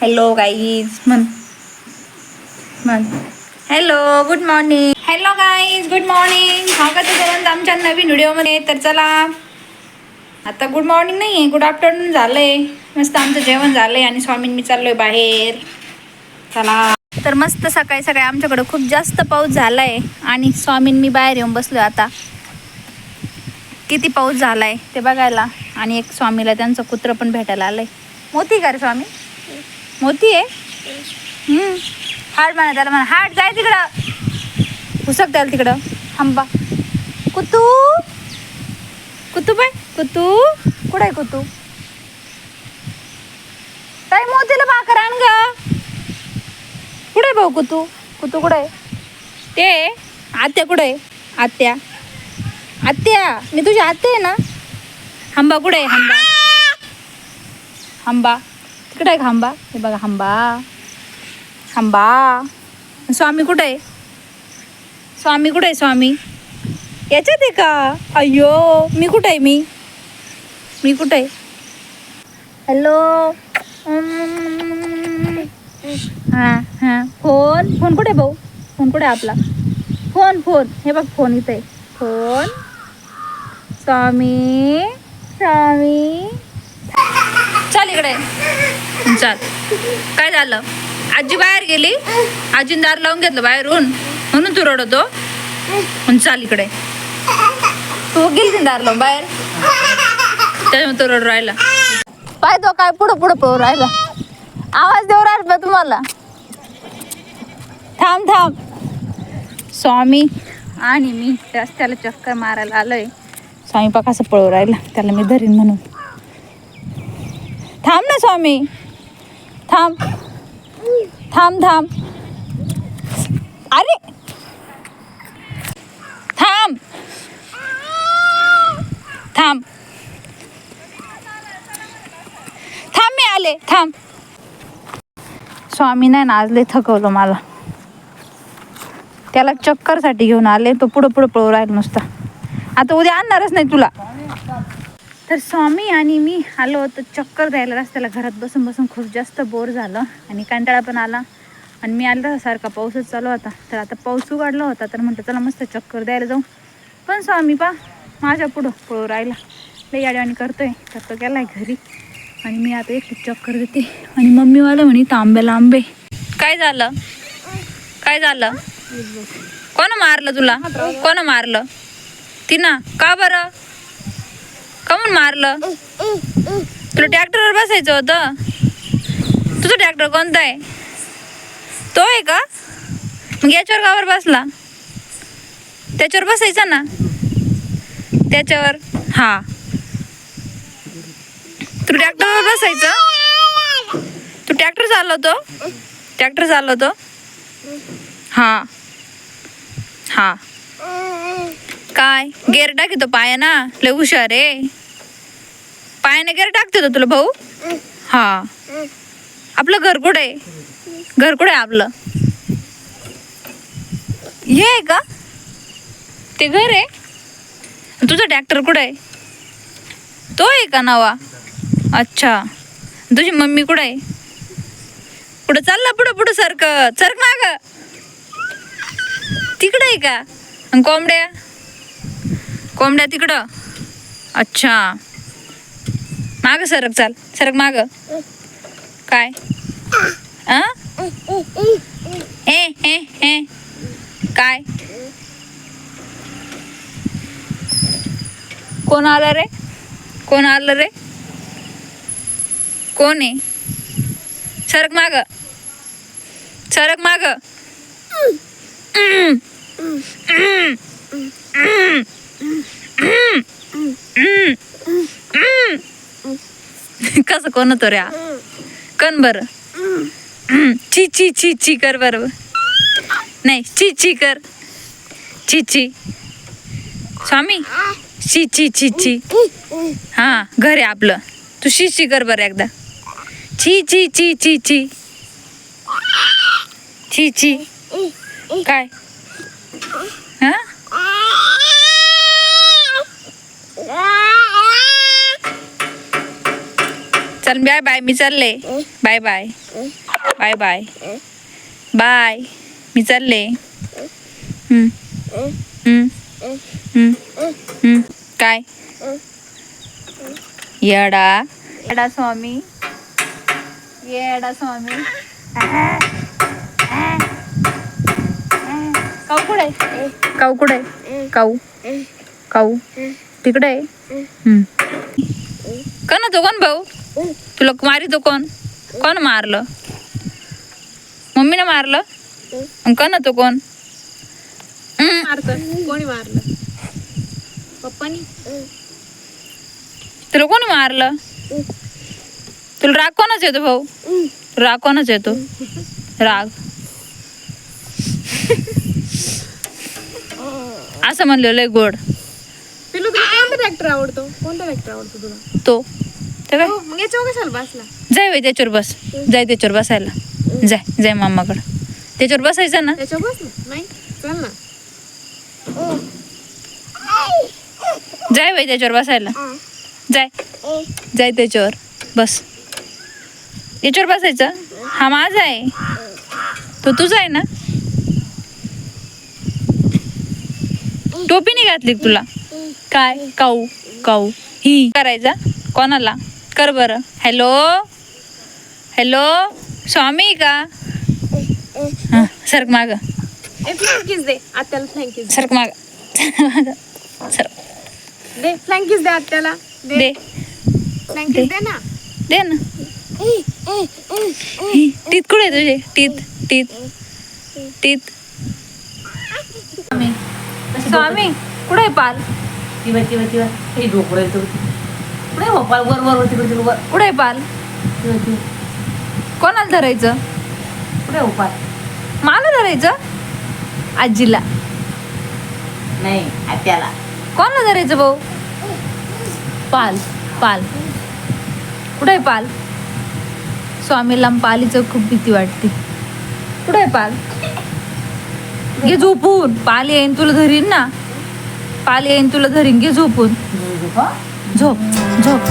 Hello guys म्हण hello good morning. Hello guys good morning. स्वागत आहे सर्वांचं आमच्या नवीन व्हिडिओमध्ये. तर चला आता गुड मॉर्निंग नाही आहे, गुड आफ्टरनून झालं आहे. मस्त आमचं जेवण झालं आहे आणि स्वामींनी चाललो आहे बाहेर. चला तर मस्त सकाळी सकाळी आमच्याकडं खूप जास्त पाऊस झाला आहे आणि स्वामींनी बाहेर येऊन बसलो आता. किती पाऊस झाला आहे ते बघायला. आणि एक स्वामीला त्यांचं कुत्रं पण भेटायला आलं आहे. मोती का रे स्वामी? मोती आहे. हाड म्हणा त्याला, म्हणा हाड जाय तिकडं, हुसक त्याला तिकडं. हंबा कुतू कुतू बाय कुतू कुठं आहे कुतू? ताई मोतीला भाकर आण ग. कुठे भाऊ कुतू? कुतू कुठे आहे? ते आत्या कुठे आहे? आत्या आत्या मी तुझी आत्या आहे ना. हंबा कुठे आहे? हंबा हंबा तिकडे आहे का हंबा? हे बघा हंबा हंबा. स्वामी कुठे आहे? स्वामी कुठे आहे? स्वामी याच्यात आहे का? अय्यो मी कुठे आहे? मी कुठे आहे? हॅलो. हां हां फोन कुठे भाऊ? फोन कुठे आपला? फोन हे बघ फोन इथे. फोन स्वामी चल इकडे चल. काय झालं? आजी बाहेर गेली, आजीने दार लावून घेतलं बाहेरून म्हणून तू रडतो. म्हणून चाल इकडे. तू गेली दार लावून बाहेर, त्याच्यामुळे तो रड राहिला. पाय तो काय पुढं पळू राहिला. आवाज देऊ राहिला तुम्हाला. थांब. स्वामी आणि मी रस्त्याला चक्कर मारायला आलोय. स्वामी पा कसं पळू राहिला, त्याला मी धरीन म्हणून. थांब ना स्वामी, थांब. अरे थांब मी आले. थांब. स्वामी नाही ना आज लय थकवलं मला. त्याला चक्करसाठी घेऊन आले, तो पुढं पळू राहिला नुसता. आता उद्या आणणारच नाही तुला. तर स्वामी आणि मी आलो होतो चक्कर द्यायला रस्त्याला. घरात बसून खूप जास्त बोर झालं आणि कंटाळा पण आला. आणि मी आला सारखा पाऊसच चालू होता. तर आता पाऊस उघडला होता, तर म्हटलं चला मस्त चक्कर द्यायला जाऊ. पण स्वामी माझ्या पुढं पळू राहिला, लई अडवाणी करतोय. तर तो गेलाय घरी आणि मी आता एक चक्कर देते. आणि मम्मीवाला म्हणे तांब्याला आंबे. काय झालं? कोण मारलं तुला? कोण मारलं? तिनं का बरं? कामून मारलं? तुला ट्रॅक्टरवर बसायचं होतं. तुझं ट्रॅक्टर कोणता आहे? तो आहे का? मग याच्यावर कावर बसला? त्याच्यावर बसायचं ना. त्याच्यावर हा तू ट्रॅक्टरवर बसायचं. तू ट्रॅक्टर चालवतो. हा काय गेअर टाकीतो पायाना? लय हुशार आहे. पायाने गेअर टाकते तो तुला भाऊ. हा आपलं घर कुठे आहे आपलं? हे आहे का ते घर आहे? तुझा ट्रॅक्टर कुठे आहे? तो आहे का नवा? अच्छा. तुझी मम्मी कुठे आहे? पुढं चालला, पुढं सरक माग. तिकडं आहे का? आणि कोंबड्या तिकडं. अच्छा माग सरक माग. काय हे काय? कोण आलं रे? कोण आहे? सरक माग. कसं कोण होतो रे? कन बर. ची कर बरोबर. नाही ची कर. ची स्वामी ची. हा घर आहे आपलं. तू शी कर बरं एकदा. ची काय? हा चल बाय बाय, मी चालले. Bye bye bye bye bye, मी चालले. काय येडा येडा स्वामी, येडा स्वामी. काऊ कुठे? काऊ कुठे? काऊ काऊ तिकडे. कोण तो? कोण भाऊ? तुला मारितो कोण? कोण मारलं? मम्मीने मारलं? कोण तो? कोण कोणी मारलं? पप्पानी. तुला कोणी मारलं? तुला राग कोणाच येतो भाऊ? राग कोणाच येतो? राग असं म्हणलं लय गोड. पिलू तुला कोणता ट्रॅक्टर आवडतो? कोणता ट्रॅक्टर आवडतो तुला? तो ते काय? मग याच्यावर कशाला बसला? जाय बाई त्याच्यावर बस. जाय त्याच्यावर बसायला. जाय जाय मामाकडं. त्याच्यावर बसायचं ना. त्याच्यावर बस ना. नाही चल ना. जाय बाई त्याच्यावर बसायला. जाय जाय त्याच्यावर बस. याच्यावर बसायचं. हा माझा आहे, तो तुझा आहे ना. टोपी नाही घातली तुला? काय काऊ काऊ ही करायचा कोणाला? कर बरं. हॅलो हॅलो स्वामी का? हां सरक माग. फ्लँकीज दे आत्याला. फ्लँकीज सरक माग. सर दे. फ्लँकीज दे आत्याला. दे फ्लँकीज दे ना. दे ना. टीत कुठे तुझे? टीत टीत टीत. स्वामी कुठे आहे पाल? हे डोकं आहे तर पुढे भोपाळ वर वर तिकडे वर कुठे आहे पाल? कोणाला धरायचं? पुढे भोपाळ मला धरायचं? आजीला नाही आत्याला. कोणाला धरायचं भाऊ? पाल पाल कुठे आहे पाल? स्वामीला पालीचं खूप भीती वाटते. कुठे आहे पाल? घे झोपून. पाल येईन तुला धरीन ना. पाल येईन तुला धरीन. घे झोपून. झोप झोप.